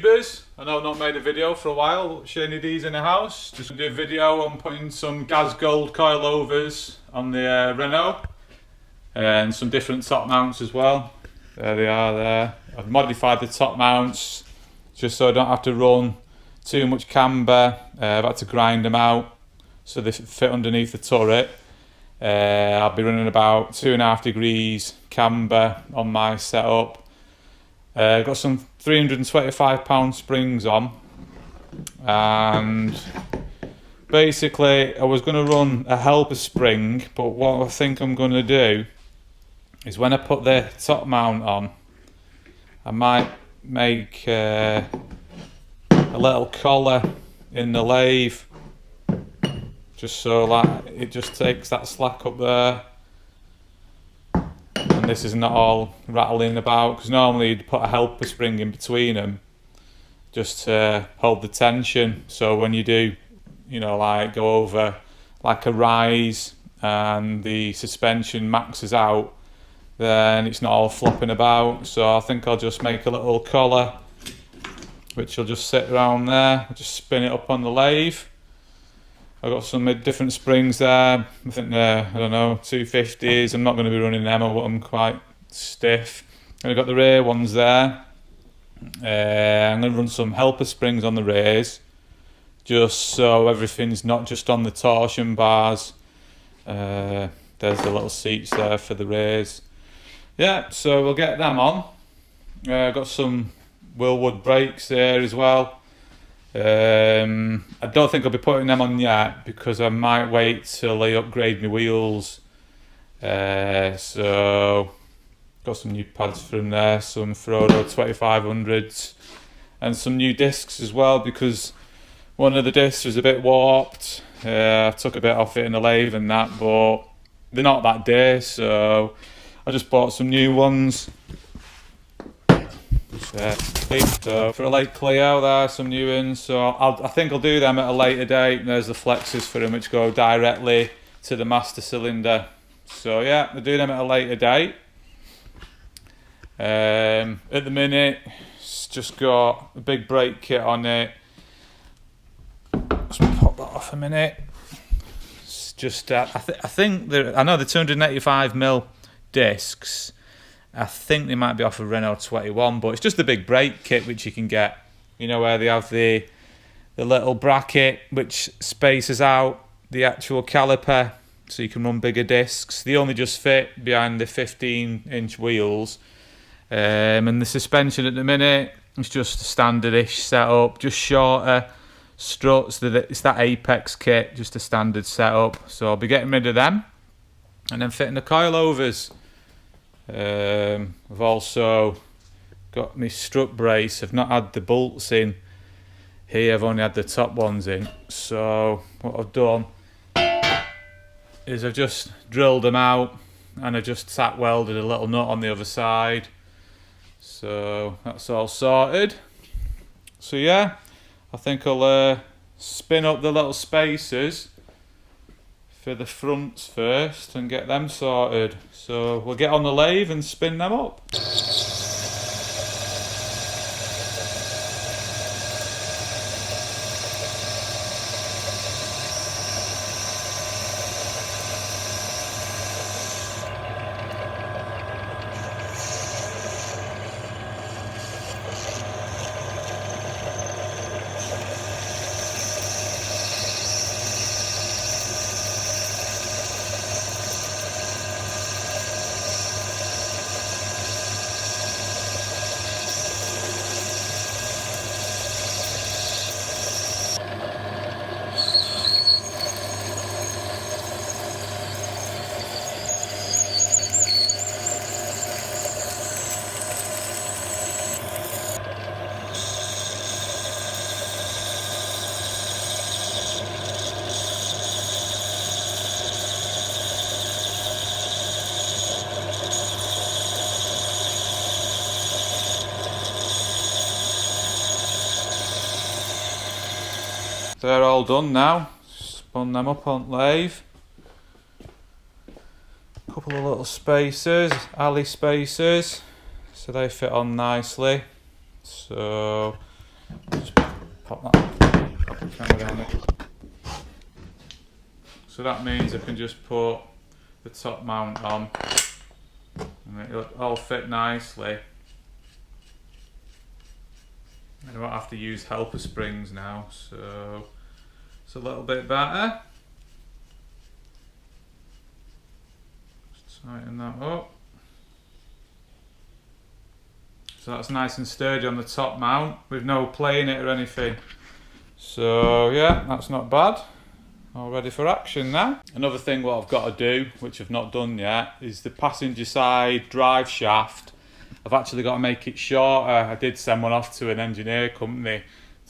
YouTubers. I know I've not made a video for a while, shiny D's in the house. Just gonna do a video on putting some Gaz Gold Coilovers on the Renault. And some different top mounts as well. There they are there. I've modified the top mounts just so I don't have to run too much camber. I've had to grind them out so they fit underneath the turret. I'll be running about 2.5 degrees camber on my setup. I've got some 325-pound springs on, and basically I was going to run a helper spring, but what I think I'm going to do is when I put the top mount on, I might make a little collar in the lathe, just so like it just takes that slack up there, and this is not all rattling about, because normally you'd put a helper spring in between them just to hold the tension, so when you do, you know, like go over like a rise and the suspension maxes out, then it's not all flopping about. So I think I'll just make a little collar which will just sit around there. I'll just spin it up on the lathe. I've got some different springs there. I think they're, I don't know, 250s. I'm not going to be running them, I want them quite stiff. And I've got the rear ones there. I'm going to run some helper springs on the rears, just so everything's not just on the torsion bars. There's the little seats there for the rears. Yeah, so we'll get them on. I've got some Willwood brakes there as well. I don't think I'll be putting them on yet because I might wait till I upgrade my wheels. So got some new pads from there, some Frodo 2500s, and some new discs as well, because one of the discs was a bit warped. I took a bit off it in the lathe and that, but they're not that day, so I just bought some new ones. So for a late Clio, there are some new ones, so I think I'll do them at a later date. There's the flexes for them which go directly to the master cylinder. So yeah, I'll do them at a later date. At the minute, it's just got a big brake kit on it. Let's pop that off a minute. It's just I think I know the 285mm discs. I think they might be off a Renault 21, but it's just the big brake kit which you can get. You know, where they have the little bracket which spaces out the actual caliper, so you can run bigger discs. They only just fit behind the 15-inch wheels. And the suspension at the minute is just a standard-ish setup, just shorter struts. It's that Apex kit, just a standard setup. So I'll be getting rid of them and then fitting the coilovers. I've also got my strut brace. I've not had the bolts in here, I've only had the top ones in. So what I've done is I've just drilled them out and I just tack welded a little nut on the other side. So that's all sorted. So yeah, I think I'll spin up the little spacers for the fronts first and get them sorted. So we'll get on the lathe and spin them up. They're all done now. Spun them up on lathe. A couple of little spacers, alley spacers, so they fit on nicely. So pop the camera down it. So that means I can just put the top mount on and it'll all fit nicely. I don't have to use helper springs now, so it's a little bit better. Just tighten that up. So that's nice and sturdy on the top mount with no play in it or anything. So yeah, that's not bad. All ready for action now. Another thing what I've got to do, which I've not done yet, is the passenger side drive shaft. I've actually got to make it shorter. I did send one off to an engineer company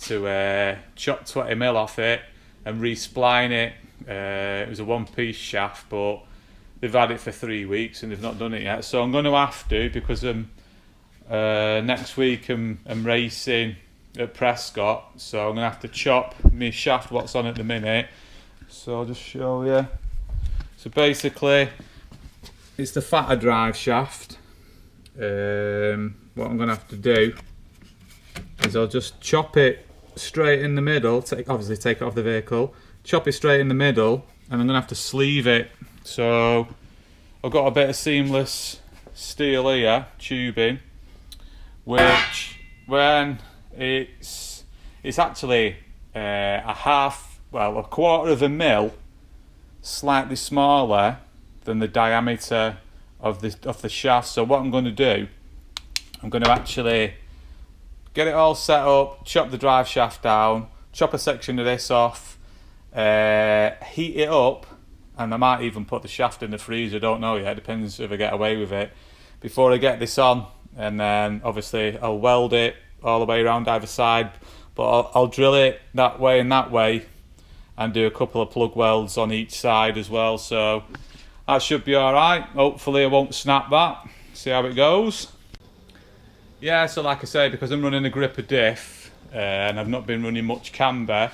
to chop 20mm off it and re-spline it. It was a one-piece shaft, but they've had it for 3 weeks and they've not done it yet. So I'm going to have to, because next week I'm racing at Prescott, so I'm going to have to chop my shaft what's on at the minute. So I'll just show you. So basically, it's the fatter drive shaft. What I'm going to have to do is I'll just chop it straight in the middle, obviously take it off the vehicle, chop it straight in the middle, and I'm going to have to sleeve it. So I've got a bit of seamless steel here, tubing, which when it's actually a quarter of a mil slightly smaller than the diameter of the shaft. So what I'm going to do, I'm going to actually get it all set up, chop the drive shaft down, chop a section of this off, heat it up, and I might even put the shaft in the freezer, don't know yet, depends if I get away with it, before I get this on. And then obviously I'll weld it all the way around either side, but I'll drill it that way and that way and do a couple of plug welds on each side as well. So that should be alright. Hopefully I won't snap that. See how it goes. Yeah, so like I say, because I'm running a gripper diff and I've not been running much camber,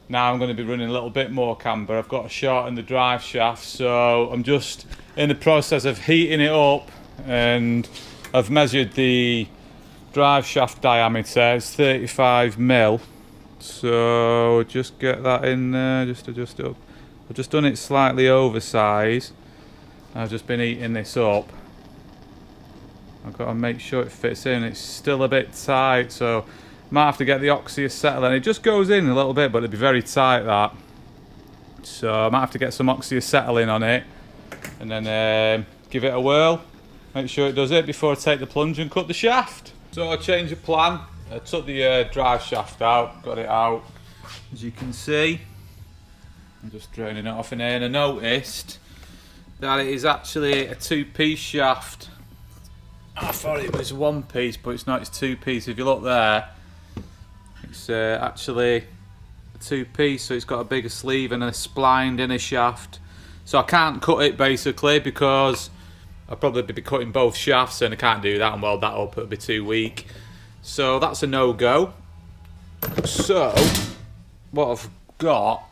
now I'm going to be running a little bit more camber. I've got to shorten the drive shaft, so I'm just in the process of heating it up, and I've measured the drive shaft diameter. It's 35mm, so just get that in there, just adjust it up. I've just done it slightly oversized. I've just been heating this up. I've got to make sure it fits in. It's still a bit tight, so might have to get the oxyacetylene. It just goes in a little bit, but it'd be very tight, that. So I might have to get some oxyacetylene on it and then give it a whirl. Make sure it does it before I take the plunge and cut the shaft. So I changed the plan. I took the drive shaft out, got it out, as you can see. I'm just draining it off in here, and I noticed that it is actually a two-piece shaft. I thought it was one piece, but it's not, it's two piece. If you look there, it's actually a two piece, so it's got a bigger sleeve and a splined inner shaft. So I can't cut it basically, because I'll probably be cutting both shafts, and I can't do that and weld that up, it'll be too weak. So that's a no-go. So what I've got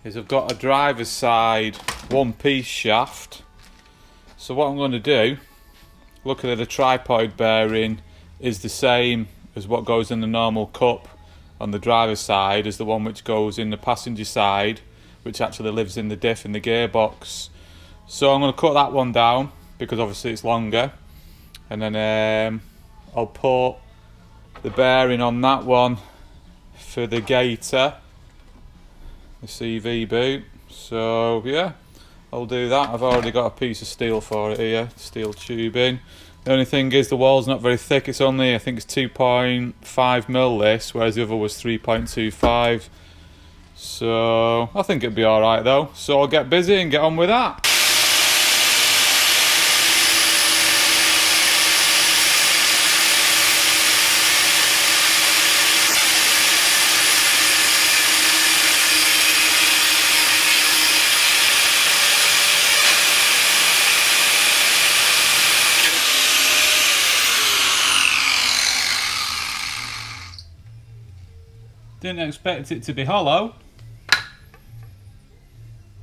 is I've got a driver's side one-piece shaft. So what I'm going to do, luckily the tripod bearing is the same as what goes in the normal cup on the driver's side as the one which goes in the passenger side, which actually lives in the diff in the gearbox. So I'm going to cut that one down because obviously it's longer, and then I'll put the bearing on that one for the gator, the CV boot. So yeah, I'll do that. I've already got a piece of steel for it here, steel tubing. The only thing is the wall's not very thick. It's only, I think it's 2.5mm this, whereas the other was 3.25. So I think it'll be alright though. So I'll get busy and get on with that. Didn't expect it to be hollow,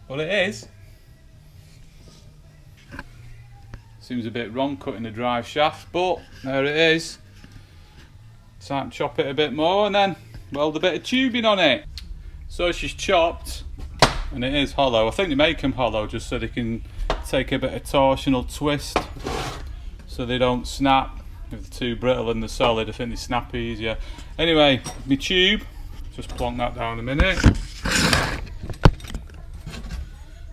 but it is. Seems a bit wrong cutting the drive shaft, but there it is. Time to chop it a bit more and then weld a bit of tubing on it. So she's chopped, and it is hollow. I think they make them hollow just so they can take a bit of torsional twist so they don't snap. If they're too brittle and they're solid, I think they snap easier. Anyway, my tube, just plonk that down a minute.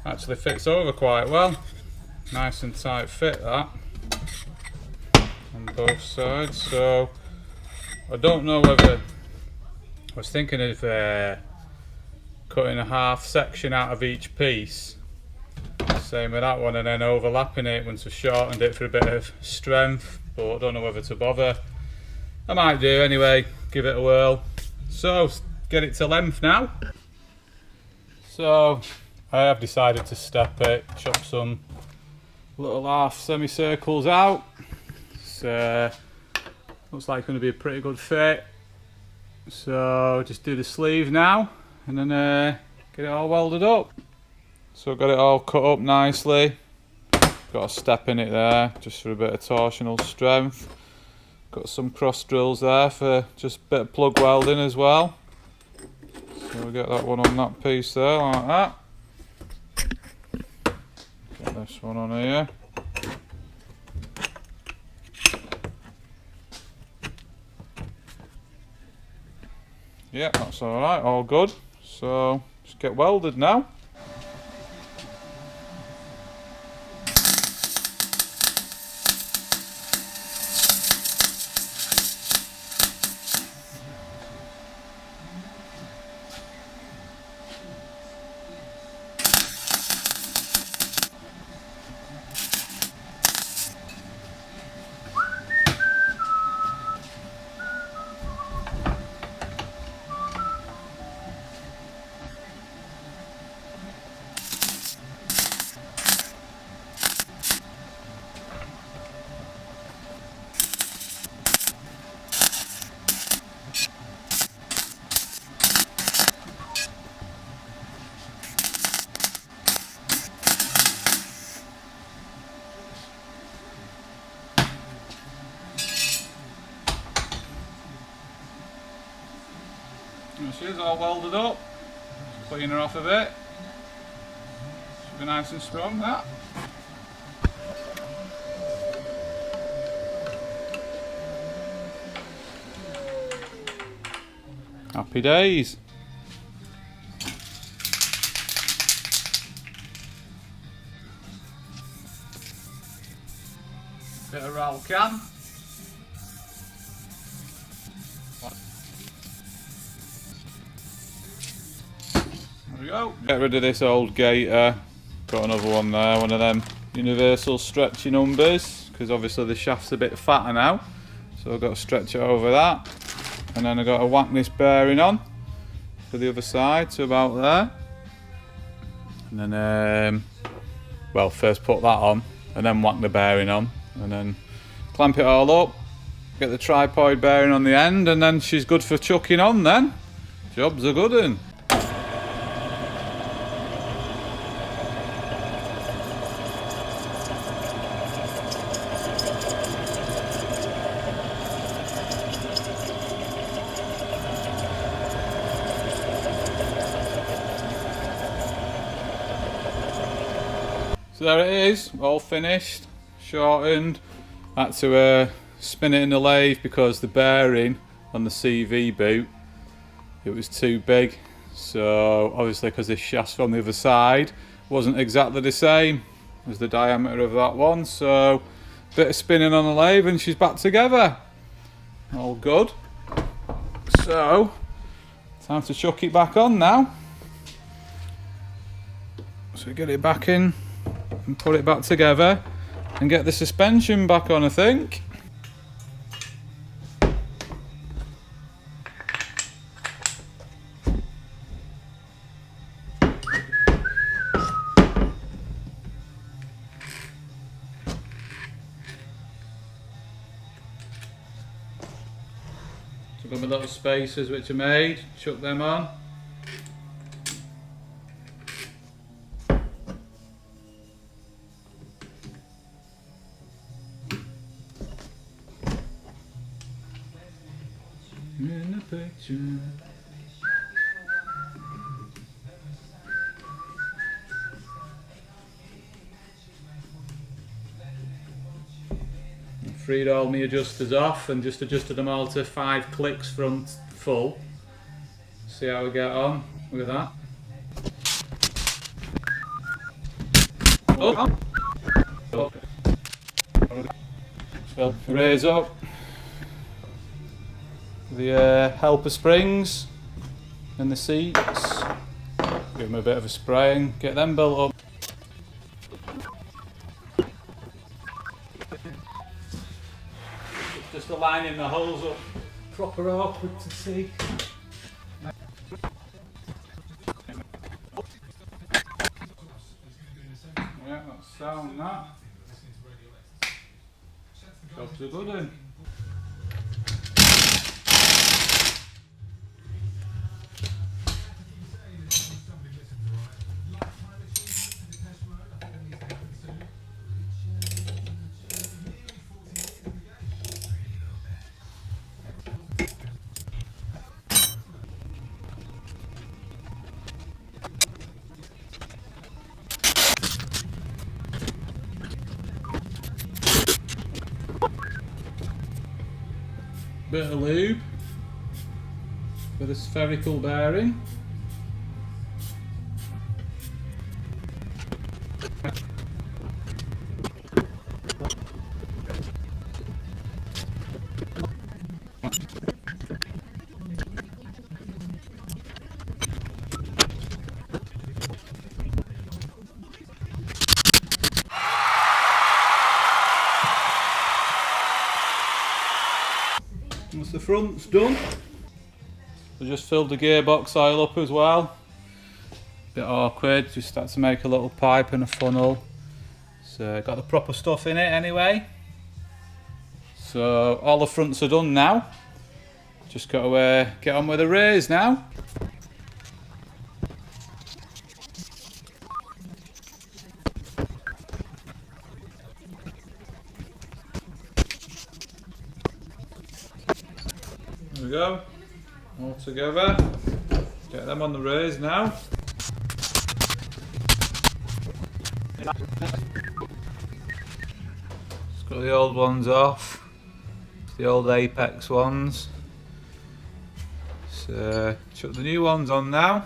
Actually fits over quite well. Nice and tight fit that on both sides. So I don't know whether, I was thinking of cutting a half section out of each piece, same with that one, and then overlapping it once I've shortened it for a bit of strength, but I don't know whether to bother. I might do anyway, give it a whirl. So get it to length now. So I have decided to step it, chop some little half semicircles out. So looks like it's going to be a pretty good fit. So just do the sleeve now and then get it all welded up. So I've got it all cut up nicely. Got a step in it there just for a bit of torsional strength. Got some cross drills there for just a bit of plug welding as well. So we'll get that one on that piece there like that. Get this one on here. Yeah, that's alright, all good. So just get welded now. There she is, all welded up. Just clean her off a bit. Should be nice and strong, that. Happy days. Bit of roll can. There we go. Get rid of this old gator. Got another one there, one of them universal stretchy numbers, because obviously the shaft's a bit fatter now. So I've got to stretch it over that. And then I've got to whack this bearing on for the other side to about there. And then, well, first put that on and then whack the bearing on. And then clamp it all up, get the tripod bearing on the end, and then she's good for chucking on then. Job's a good one. So there it is, all finished, shortened. I had to spin it in the lathe because the bearing on the CV boot, it was too big. So obviously because this shaft's from the other side, wasn't exactly the same as the diameter of that one. So a bit of spinning on the lathe and she's back together. All good. So time to chuck it back on now. So get it back in and put it back together and get the suspension back on, I think. So got my little spacers which are made, chuck them on. the picture. Freed all my adjusters off and just adjusted them all to 5 clicks front full. See how we get on with that. Oh. So raise up the helper springs and the seats. Give them a bit of a spraying, get them built up. Just aligning the holes up proper awkward to see. Yeah, that's sound that. Job's a good one. Bit of lube for the spherical bearing. Once the front's done, I just filled the gearbox oil up as well. Bit awkward, just had to make a little pipe and a funnel. So got the proper stuff in it anyway. So all the fronts are done now. Just got to get on with the raise now. There we go, all together. Get them on the raise now. Just got the old ones off, the old Apex ones. So chuck the new ones on now.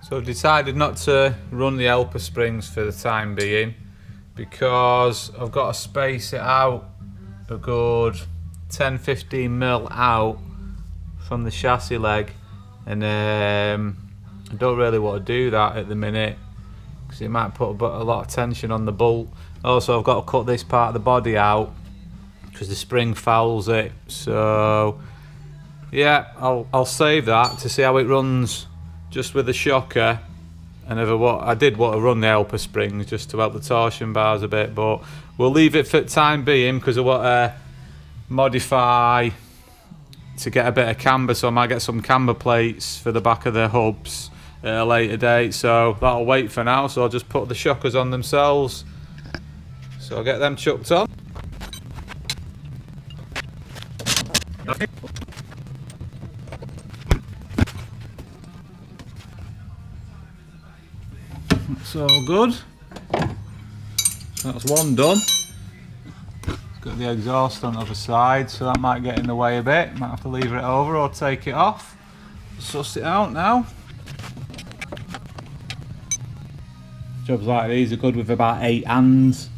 So I've decided not to run the helper springs for the time being because I've got to space it out a good 10-15mm out from the chassis leg, and I don't really want to do that at the minute because it might put a lot of tension on the bolt. Also, I've got to cut this part of the body out because the spring fouls it. So yeah, I'll save that to see how it runs just with the shocker, and I did want to run the helper springs just to help the torsion bars a bit, but we'll leave it for the time being because I want to modify to get a bit of camber, so I might get some camber plates for the back of the hubs at a later date, so that'll wait for now. So I'll just put the shockers on themselves, so I'll get them chucked on. That's all good. That's one done. Got the exhaust on the other side, so that might get in the way a bit. Might have to leave it over or take it off. Suss it out now. Jobs like these are good with about 8 hands.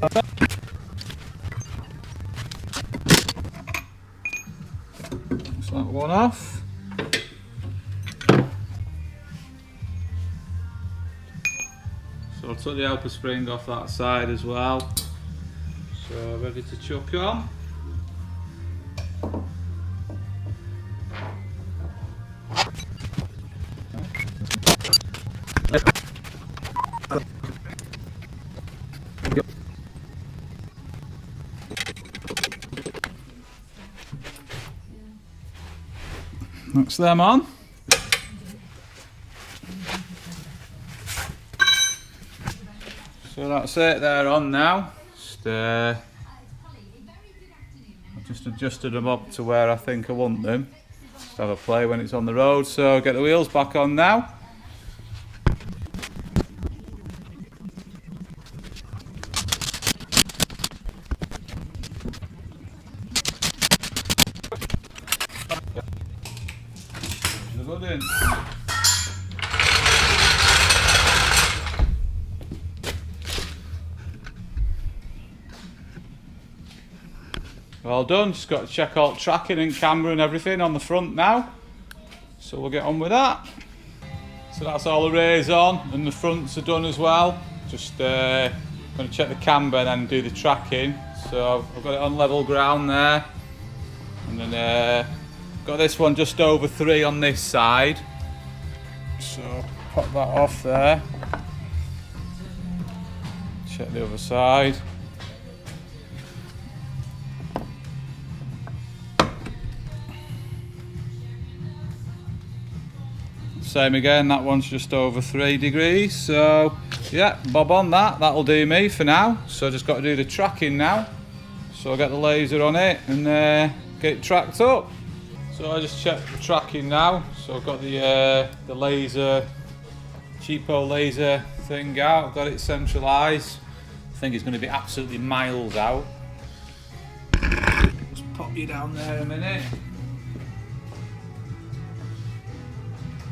That's that one off. So I took the helper spring off that side as well. So ready to chuck on. That's them on. So that's it, they're on now. I've just adjusted them up to where I think I want them. Just have a play when it's on the road. So get the wheels back on now. All done, just got to check all tracking and camera and everything on the front now. So we'll get on with that. So that's all the rears on and the fronts are done as well. Just going to check the camber and then do the tracking. So I've got it on level ground there. And then got this one just over 3 on this side. So pop that off there. Check the other side. Same again, that one's just over 3 degrees. So yeah, bob on that, that'll do me for now. So just got to do the tracking now. So I'll get the laser on it and get it tracked up. So I just checked the tracking now. So I've got the laser, cheapo laser thing out. I've got it centralised. I think it's going to be absolutely miles out. Just pop you down there a minute.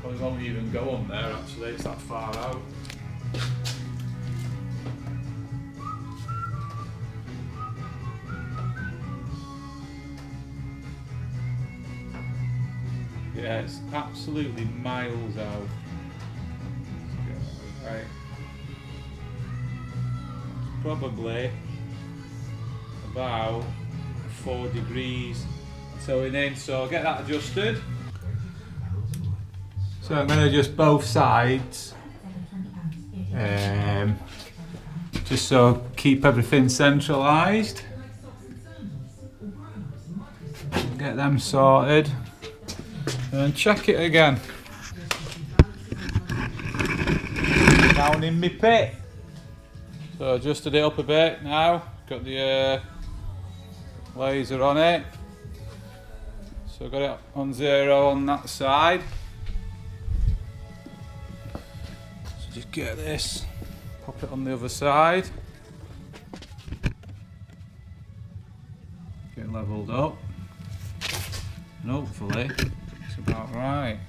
Probably won't even go on there actually, it's that far out. Yeah, it's absolutely miles out. Right. It's probably about 4 degrees towing in, so I'll get that adjusted. So I'm going to adjust both sides, just so keep everything centralised. Get them sorted and check it again. Down in my pit. So adjusted it up a bit now, got the laser on it. So got it on 0 on that side. Just get this, pop it on the other side, get levelled up, and hopefully it's about right.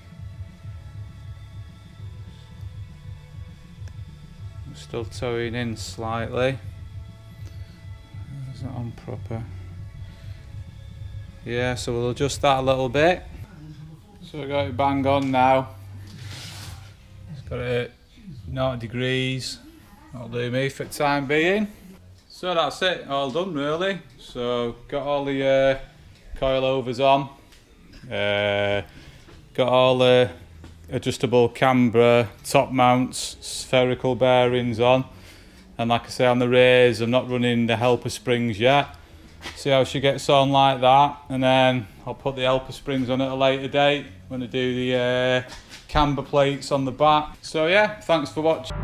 I'm still towing in slightly. Is that on proper? Yeah, so we'll adjust that a little bit. So I got it bang on now. It's got it 0 degrees, that'll do me for the time being. So that's it, all done really. So got all the coilovers on, got all the adjustable camber, top mounts, spherical bearings on, and like I say on the rears I'm not running the helper springs yet. See how she gets on like that, and then I'll put the helper springs on at a later date when I do the camber plates on the back. So yeah, thanks for watching.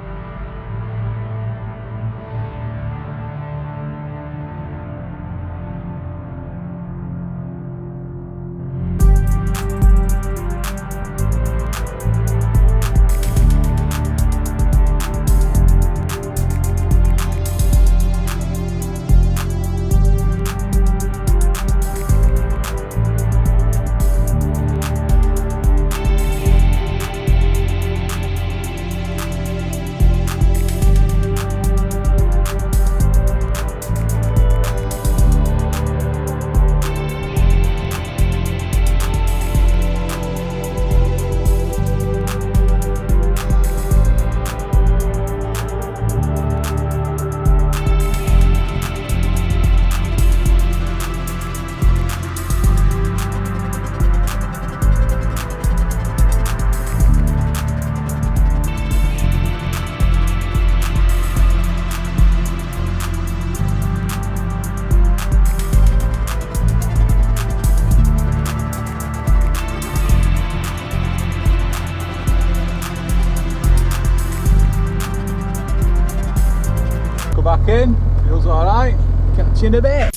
working, feels alright. Catch you in a bit.